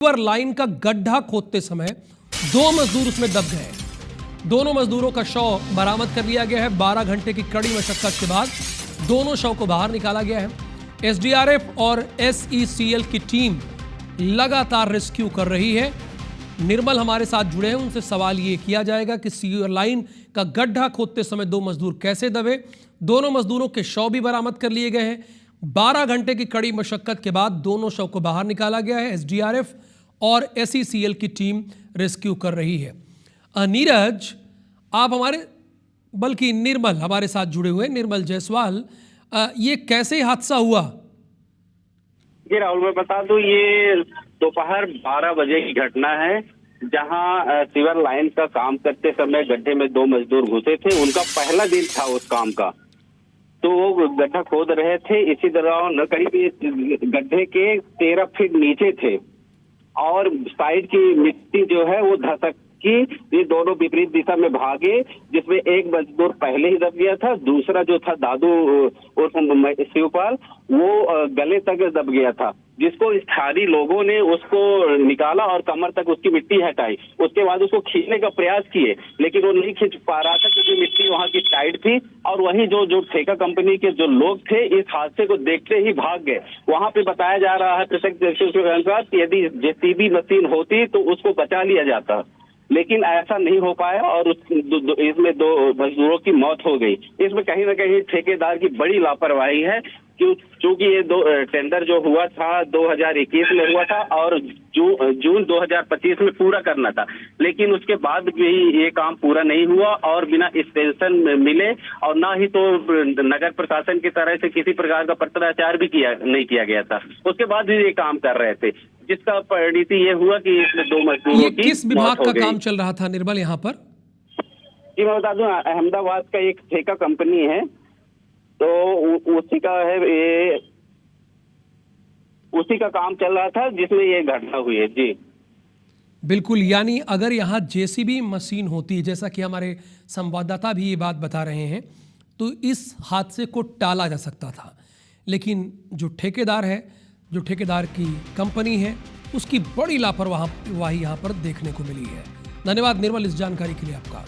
Sewer line का गड्ढा खोदते समय दो मजदूर उसमें दब गए। दोनों मजदूरों का शव बरामद कर लिया गया है। 12 घंटे की कड़ी मशक्कत के बाद दोनों शव को बाहर निकाला गया है। एसडीआरएफ और एसईसीएल की टीम लगातार रेस्क्यू कर रही है। निर्मल हमारे साथ जुड़े हैं, उनसे सवाल ये किया जाएगा कि सीवर लाइन का गड्ढा खोदते समय दो मजदूर कैसे दबे। दोनों मजदूरों के शव भी बरामद कर लिए गए हैं। 12 घंटे की कड़ी मशक्कत के बाद दोनों शव को बाहर निकाला गया है। एसडीआरएफ और एसईसीएल की टीम रेस्क्यू कर रही है। नीरज, आप बल्कि निर्मल हमारे साथ जुड़े हुए हैं। निर्मल जायसवाल, ये कैसे हादसा हुआ? जी राहुल, मैं बता दूं, ये दोपहर 12 बजे की घटना है, जहां सीवर लाइन का काम करते समय गड्ढे में दो मजदूर घुसे थे। उनका पहला दिन था उस काम का, तो वो गड्ढा खोद रहे थे। इसी दौरान करीब गड्ढे के 13 फीट नीचे थे और साइड की मिट्टी जो है वो धसक की ये दोनों विपरीत दिशा में भागे, जिसमें एक मजदूर पहले ही दब गया था। दूसरा जो था दादू उर्फ शिवपाल, वो गले तक दब गया था, जिसको स्थानीय लोगों ने उसको निकाला और कमर तक उसकी मिट्टी हटाई। उसके बाद उसको खींचने का प्रयास किए, लेकिन वो नहीं खींच पा रहा था क्योंकि मिट्टी वहां की टाइट थी। और वहीं जो ठेका कंपनी के जो लोग थे इस हादसे को देखते ही भाग गए। वहां पे बताया जा रहा है प्रत्यक्षदर्शियों के अनुसार कि यदि जेसीबी मशीन होती तो उसको बचा लिया जाता, लेकिन ऐसा नहीं हो पाया और इसमें दो मजदूरों की मौत हो गई। इसमें कहीं ना कहीं ठेकेदार की बड़ी लापरवाही है, क्योंकि ये टेंडर जो हुआ था 2021 में हुआ था और जून 2025 में पूरा करना था, लेकिन उसके बाद भी ये काम पूरा नहीं हुआ और बिना एक्सटेंशन मिले और ना ही तो नगर प्रशासन की तरह से किसी प्रकार का पत्राचार भी नहीं किया गया था। उसके बाद भी ये काम कर रहे थे, जिसका परिणति ये हुआ कि इसमें दो मजदूरों की किस विभाग का काम चल रहा था निर्मल यहाँ पर? जी मैं बता दूं, अहमदाबाद का एक ठेका कंपनी है, तो उसी का है ये, उसी का काम चल रहा था जिसमें ये घटना हुई है। जी बिल्कुल, यानी अगर यहाँ जेसीबी मशीन होती, जैसा कि हमारे संवाददाता भी ये बात बता रहे हैं, तो इस हादसे को टाला जा सकता था। लेकिन जो ठेकेदार की कंपनी है, उसकी बड़ी लापरवाही यहाँ पर देखने को मिली है। धन्यवाद निर्मल इस जानकारी के लिए आपका।